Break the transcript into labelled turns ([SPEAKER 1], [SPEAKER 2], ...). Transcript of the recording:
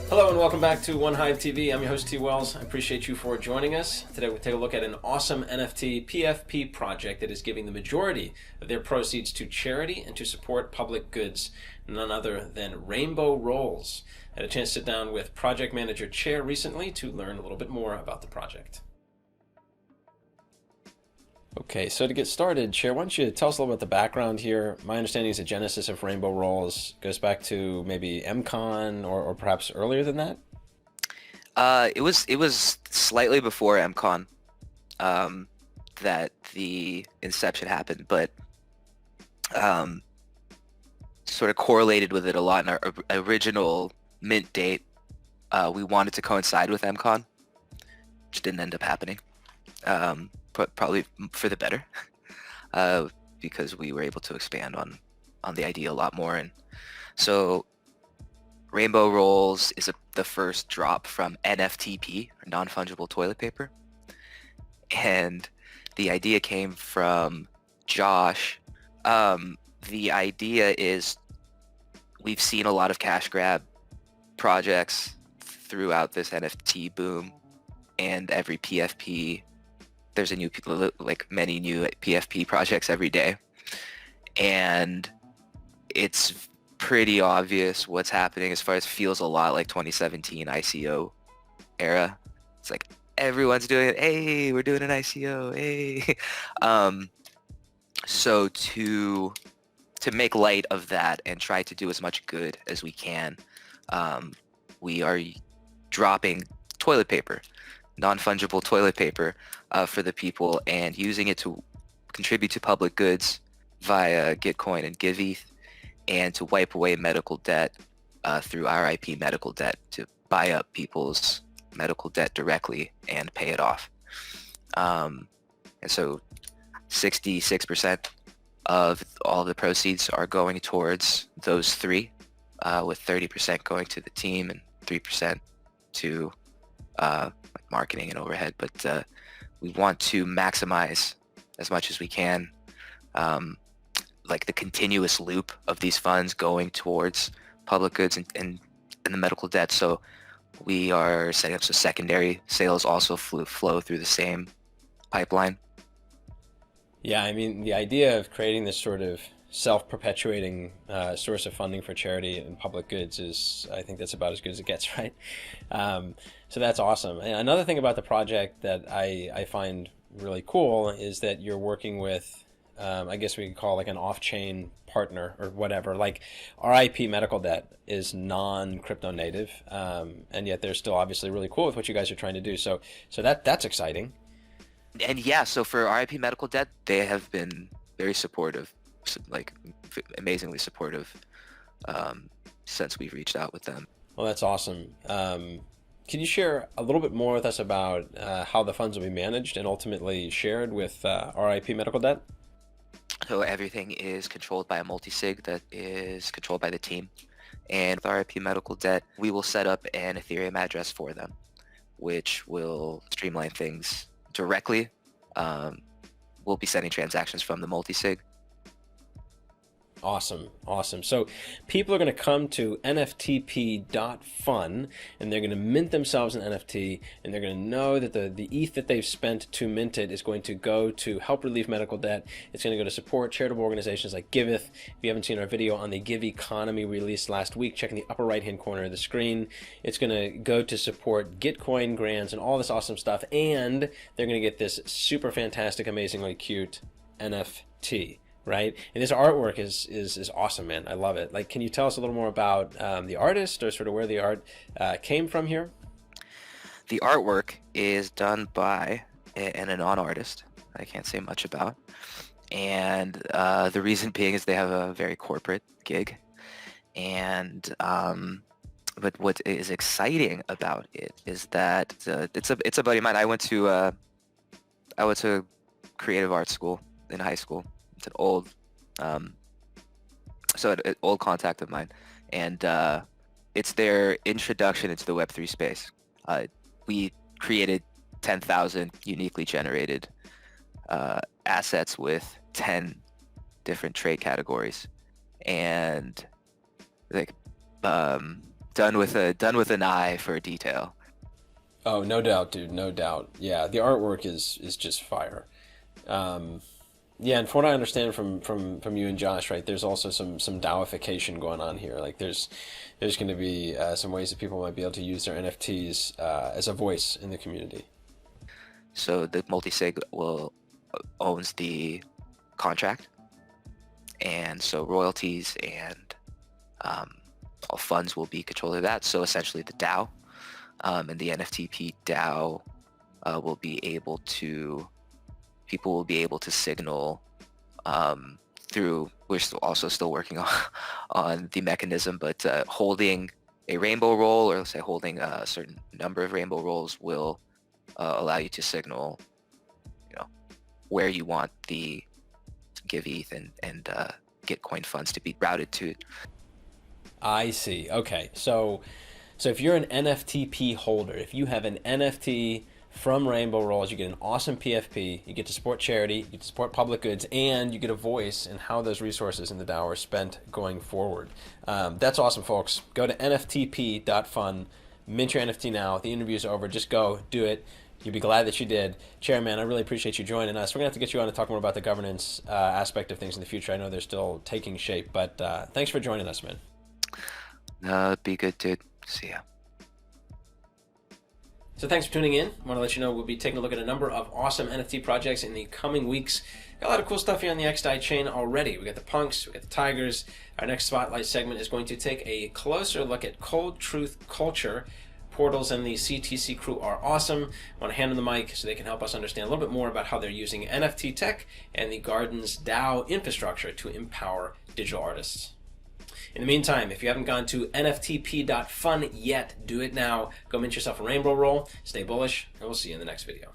[SPEAKER 1] Hello and welcome back to One Hive TV. I'm your host T. Wells. I appreciate you for joining us. Today we'll take a look at an awesome NFT PFP project that is giving the majority of their proceeds to charity and to support public goods. None other than Rainbow Rolls. I had a chance to sit down with project manager Chair recently to learn a little bit more about the project. Okay, so to get started, Chair, why don't you tell us a little about the background here? My understanding is the genesis of Rainbow Rolls goes back to maybe MCon or perhaps earlier than that?
[SPEAKER 2] It was slightly before MCon that the inception happened, but sort of correlated with it a lot in our original mint date. We wanted to coincide with MCon, which didn't end up happening. But probably for the better, because we were able to expand on the idea a lot more. And so Rainbow Rolls is the first drop from NFTP, or non-fungible toilet paper. And the idea came from Josh. The idea is we've seen a lot of cash grab projects throughout this NFT boom, and every PFP, there's many new PFP projects every day. And it's pretty obvious what's happening as far as feels a lot like 2017 ICO era. It's like everyone's doing it. Hey, we're doing an ICO. Hey. So to make light of that and try to do as much good as we can, we are dropping toilet paper, non-fungible toilet paper, for the people, and using it to contribute to public goods via Gitcoin and Giveth, and to wipe away medical debt through RIP medical debt, to buy up people's medical debt directly and pay it off. And so 66% of all the proceeds are going towards those three, with 30% going to the team and 3% to marketing and overhead. But we want to maximize as much as we can, like the continuous loop of these funds going towards public goods and the medical debt. So we are setting up so secondary sales also flow through the same pipeline.
[SPEAKER 1] Yeah, I mean, the idea of creating this sort of self-perpetuating source of funding for charity and public goods is, I think that's about as good as it gets, right? So that's awesome. And another thing about the project that I find really cool is that you're working with, I guess we could call like an off-chain partner or whatever. Like RIP medical debt is non-crypto native, and yet they're still obviously really cool with what you guys are trying to do. So that's exciting.
[SPEAKER 2] And yeah, so for RIP medical debt, they have been very supportive, like amazingly supportive, since we've reached out with them.
[SPEAKER 1] Well, that's awesome. Can you share a little bit more with us about how the funds will be managed and ultimately shared with RIP medical debt?
[SPEAKER 2] So everything is controlled by a multi-sig that is controlled by the team. And with RIP medical debt, we will set up an Ethereum address for them, which will streamline things directly. We'll be sending transactions from the multi-sig.
[SPEAKER 1] Awesome, awesome. So people are going to come to nftp.fun and they're going to mint themselves an NFT, and they're going to know that the ETH that they've spent to mint it is going to go to help relieve medical debt. It's going to go to support charitable organizations like Giveth. If you haven't seen our video on the Give economy released last week, check in the upper right-hand corner of the screen. It's going to go to support Gitcoin grants and all this awesome stuff, and they're going to get this super fantastic, amazingly cute NFT. Right? And this artwork is awesome, man. I love it. Like, can you tell us a little more about the artist, or sort of where the art came from here?
[SPEAKER 2] The artwork is done by an anon artist I can't say much about. And the reason being is they have a very corporate gig. And but what is exciting about it is that it's a buddy of mine. I went to creative arts school in high school. It's an old an old contact of mine, and it's their introduction into the Web3 space. We created 10,000 uniquely generated assets with 10 different trade categories, and like done with an eye for detail.
[SPEAKER 1] Oh, no doubt, dude, no doubt. Yeah, the artwork is just fire. Yeah, and from what I understand from you and Josh, right, there's also some DAOification going on here. Like there's going to be some ways that people might be able to use their NFTs as a voice in the community.
[SPEAKER 2] So the multisig will owns the contract, and so royalties and all funds will be controlled of that. So essentially, the DAO and the NFTP DAO will be able to people will be able to signal through. We're still working on the mechanism, but holding a rainbow roll, or let's say holding a certain number of rainbow rolls, will allow you to signal, where you want the Giveth and Gitcoin funds to be routed to.
[SPEAKER 1] I see. Okay, so if you're an NFTP holder, if you have an NFT from Rainbow Rolls, you get an awesome PFP, you get to support charity, you get to support public goods, and you get a voice in how those resources in the DAO are spent going forward. That's awesome, folks. Go to nftp.fun, mint your NFT now. The interview's over. Just go, do it. You'll be glad that you did. Chairman, I really appreciate you joining us. We're going to have to get you on to talk more about the governance aspect of things in the future. I know they're still taking shape, but thanks for joining us, man.
[SPEAKER 2] Be good, dude. See ya.
[SPEAKER 1] So thanks for tuning in. I want to let you know we'll be taking a look at a number of awesome NFT projects in the coming weeks. Got a lot of cool stuff here on the y.at chain already. We got the punks, we got the tigers. Our next spotlight segment is going to take a closer look at Cold Truth Culture. Portals and the CTC crew are awesome. I want to hand them the mic so they can help us understand a little bit more about how they're using NFT tech and the Garden's DAO infrastructure to empower digital artists. In the meantime, if you haven't gone to nftp.fun yet, do it now. Go mint yourself a rainbow roll, stay bullish, and we'll see you in the next video.